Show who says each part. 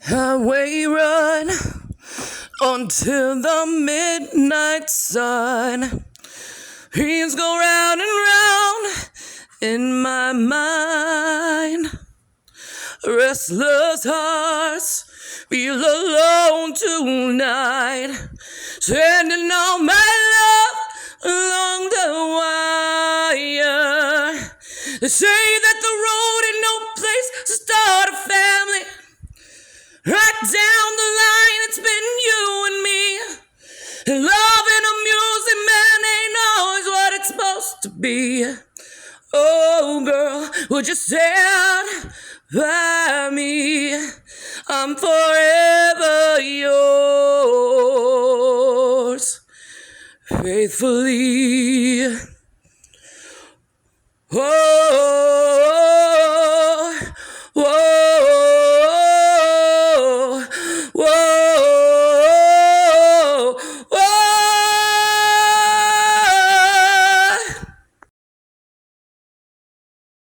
Speaker 1: Highway run until the midnight sun. Dreams go round and round in my mind. Restless hearts feel alone tonight, sending all my love along the wire. They say that the road ain't no place to start a family. Right down the line, it's been you and me. And love and amusement ain't always what it's supposed to be. Oh, girl, would you stand by me? I'm forever yours, faithfully.